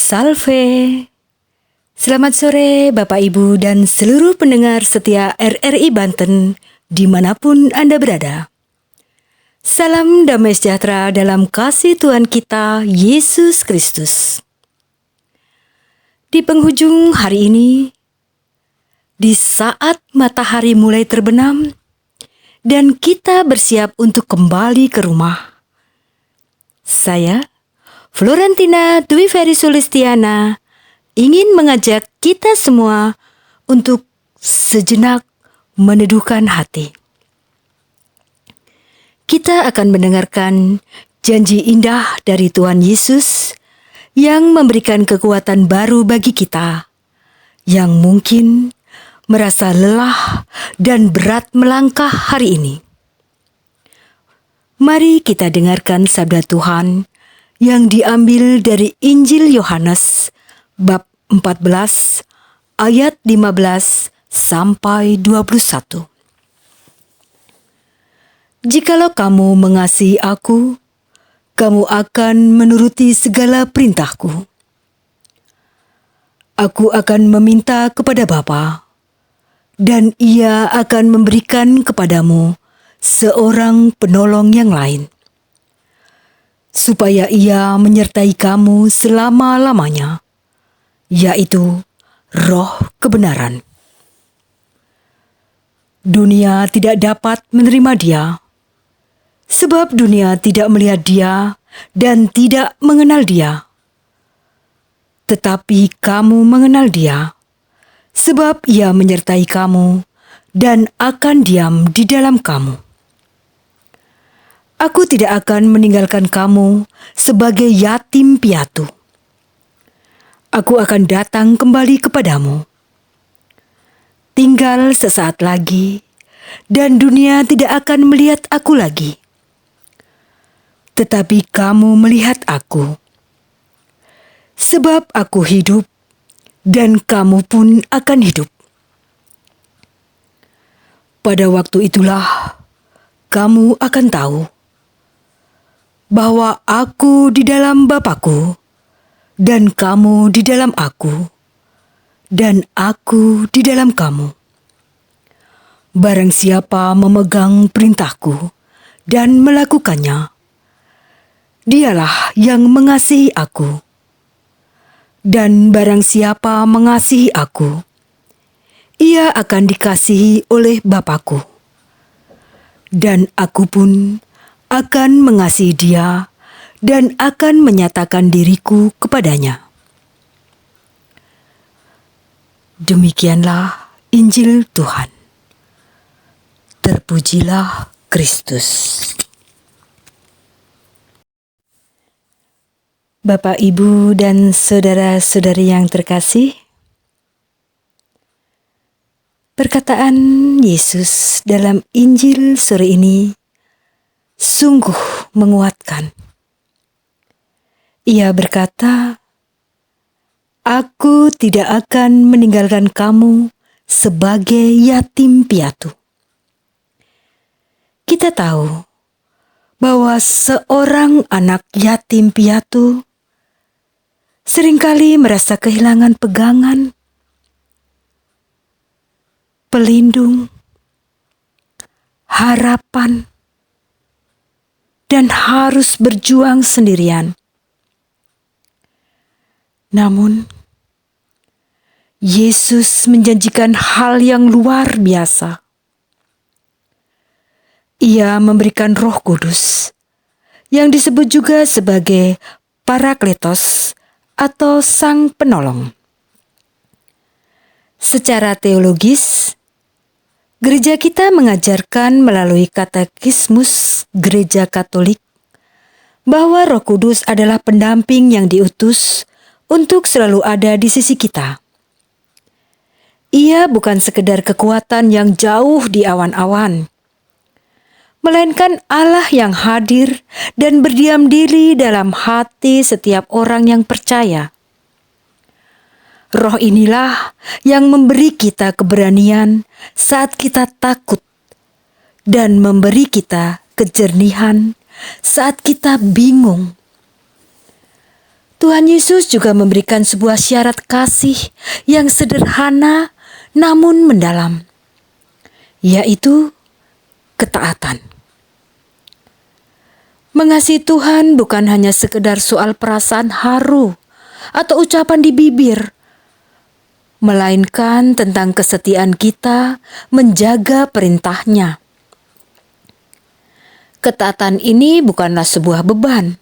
Salve. Selamat sore Bapak Ibu dan seluruh pendengar setia RRI Banten dimanapun Anda berada. Salam damai sejahtera dalam kasih Tuhan kita Yesus Kristus. Di penghujung hari ini, di saat matahari mulai terbenam dan kita bersiap untuk kembali ke rumah, saya, Florentina Dwi Ferry Sulistiana, ingin mengajak kita semua untuk sejenak meneduhkan hati. Kita akan mendengarkan janji indah dari Tuhan Yesus yang memberikan kekuatan baru bagi kita yang mungkin merasa lelah dan berat melangkah hari ini. Mari kita dengarkan sabda Tuhan yang diambil dari Injil Yohanes bab 14 ayat 15 sampai 21. Jikalau kamu mengasihi aku, kamu akan menuruti segala perintahku. Aku akan meminta kepada Bapa, dan Ia akan memberikan kepadamu seorang penolong yang lain, supaya Ia menyertai kamu selama-lamanya, yaitu Roh kebenaran. Dunia tidak dapat menerima Dia, sebab dunia tidak melihat Dia dan tidak mengenal Dia. Tetapi kamu mengenal Dia, sebab Ia menyertai kamu dan akan diam di dalam kamu. Aku tidak akan meninggalkan kamu sebagai yatim piatu. Aku akan datang kembali kepadamu. Tinggal sesaat lagi, dan dunia tidak akan melihat aku lagi. Tetapi kamu melihat aku. Sebab aku hidup, dan kamu pun akan hidup. Pada waktu itulah, kamu akan tahu bahwa aku di dalam Bapa-Ku, dan kamu di dalam aku, dan aku di dalam kamu. Barang siapa memegang perintahku dan melakukannya, dialah yang mengasihi aku. Dan barang siapa mengasihi aku, ia akan dikasihi oleh Bapa-Ku. Dan aku pun akan mengasihi dia dan akan menyatakan diriku kepadanya. Demikianlah Injil Tuhan. Terpujilah Kristus. Bapak, Ibu, dan saudara-saudari yang terkasih, perkataan Yesus dalam Injil sore ini sungguh menguatkan. Ia berkata, "Aku tidak akan meninggalkan kamu sebagai yatim piatu." Kita tahu bahwa seorang anak yatim piatu seringkali merasa kehilangan pegangan, pelindung, harapan, dan harus berjuang sendirian. Namun, Yesus menjanjikan hal yang luar biasa. Ia memberikan Roh Kudus, yang disebut juga sebagai Parakletos atau Sang Penolong. Secara teologis, gereja kita mengajarkan melalui katekismus Gereja Katolik bahwa Roh Kudus adalah pendamping yang diutus untuk selalu ada di sisi kita. Ia bukan sekedar kekuatan yang jauh di awan-awan, melainkan Allah yang hadir dan berdiam diri dalam hati setiap orang yang percaya. Roh inilah yang memberi kita keberanian saat kita takut dan memberi kita kejernihan saat kita bingung. Tuhan Yesus juga memberikan sebuah syarat kasih yang sederhana namun mendalam, yaitu ketaatan. Mengasihi Tuhan bukan hanya sekedar soal perasaan haru atau ucapan di bibir, melainkan tentang kesetiaan kita menjaga perintahnya. Ketaatan ini bukanlah sebuah beban,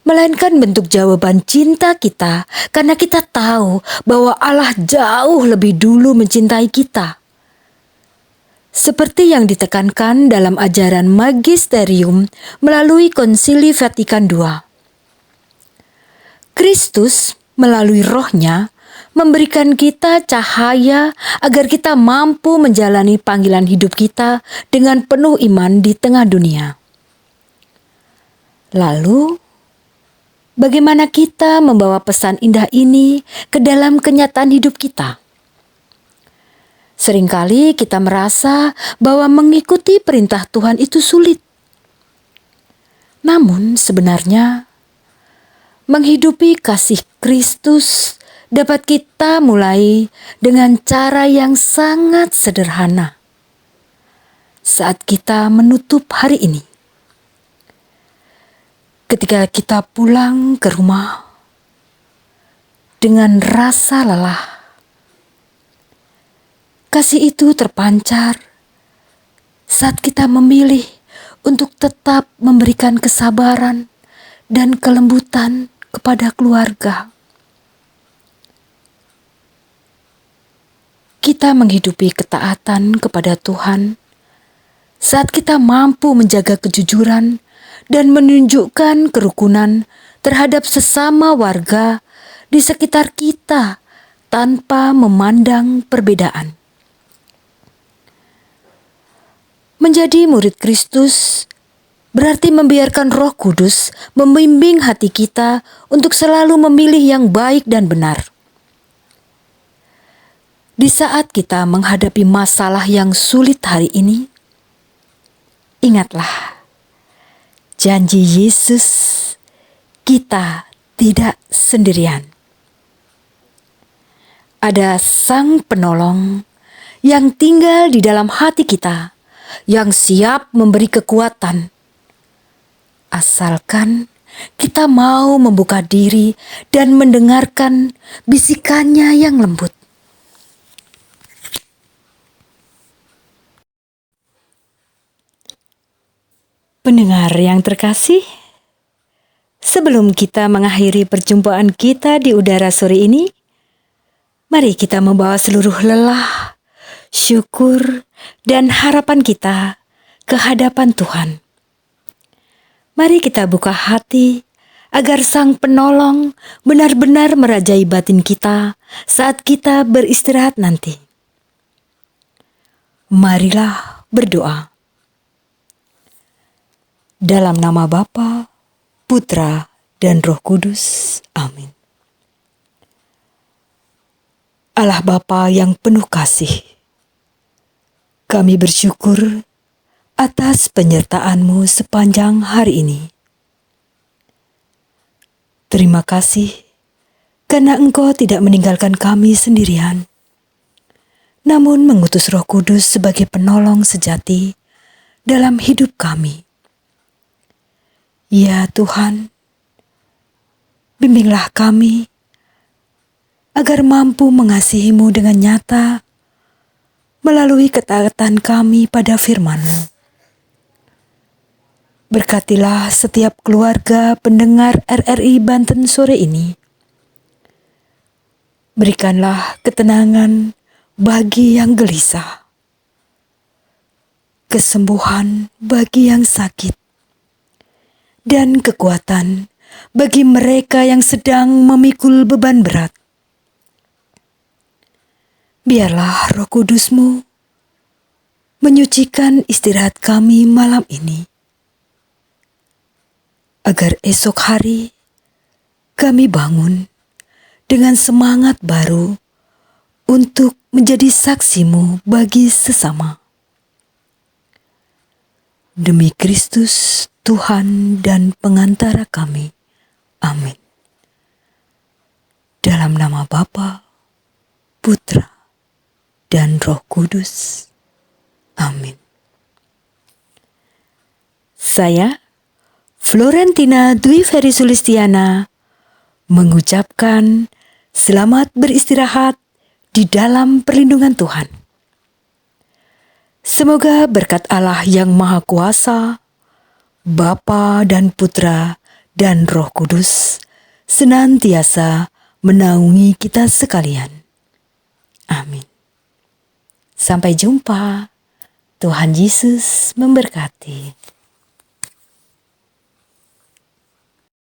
melainkan bentuk jawaban cinta kita karena kita tahu bahwa Allah jauh lebih dulu mencintai kita. Seperti yang ditekankan dalam ajaran magisterium melalui Konsili Vatikan II. Kristus melalui Roh-Nya memberikan kita cahaya agar kita mampu menjalani panggilan hidup kita dengan penuh iman di tengah dunia. Lalu, bagaimana kita membawa pesan indah ini ke dalam kenyataan hidup kita? Seringkali kita merasa bahwa mengikuti perintah Tuhan itu sulit. Namun sebenarnya, menghidupi kasih Kristus dapat kita mulai dengan cara yang sangat sederhana. Saat kita menutup hari ini, ketika kita pulang ke rumah dengan rasa lelah, kasih itu terpancar saat kita memilih untuk tetap memberikan kesabaran dan kelembutan kepada keluarga. Kita menghidupi ketaatan kepada Tuhan saat kita mampu menjaga kejujuran dan menunjukkan kerukunan terhadap sesama warga di sekitar kita tanpa memandang perbedaan. Menjadi murid Kristus berarti membiarkan Roh Kudus membimbing hati kita untuk selalu memilih yang baik dan benar. Di saat kita menghadapi masalah yang sulit hari ini, ingatlah janji Yesus, kita tidak sendirian. Ada Sang Penolong yang tinggal di dalam hati kita, yang siap memberi kekuatan. Asalkan kita mau membuka diri dan mendengarkan bisikannya yang lembut. Pendengar yang terkasih, sebelum kita mengakhiri perjumpaan kita di udara sore ini, mari kita membawa seluruh lelah, syukur, dan harapan kita ke hadapan Tuhan. Mari kita buka hati agar Sang Penolong benar-benar merajai batin kita saat kita beristirahat nanti. Marilah berdoa. Dalam nama Bapa, Putra, dan Roh Kudus. Amin. Allah Bapa yang penuh kasih, kami bersyukur atas penyertaan-Mu sepanjang hari ini. Terima kasih karena Engkau tidak meninggalkan kami sendirian, namun mengutus Roh Kudus sebagai penolong sejati dalam hidup kami. Ya Tuhan, bimbinglah kami agar mampu mengasihi-Mu dengan nyata melalui ketaatan kami pada firman-Mu. Berkatilah setiap keluarga pendengar RRI Banten sore ini. Berikanlah ketenangan bagi yang gelisah, kesembuhan bagi yang sakit, dan kekuatan bagi mereka yang sedang memikul beban berat. Biarlah Roh Kudus-Mu menyucikan istirahat kami malam ini, agar esok hari kami bangun dengan semangat baru untuk menjadi saksi-Mu bagi sesama. Demi Kristus, Tuhan dan pengantara kami. Amin. dalam nama Bapa, Putra, dan Roh Kudus. Amin. Saya, Florentina Dwi Ferry Sulistiana, mengucapkan selamat beristirahat di dalam perlindungan Tuhan. Semoga berkat Allah yang Maha Kuasa, Bapa dan Putra dan Roh Kudus senantiasa menaungi kita sekalian. Amin. Sampai jumpa. Tuhan Yesus memberkati.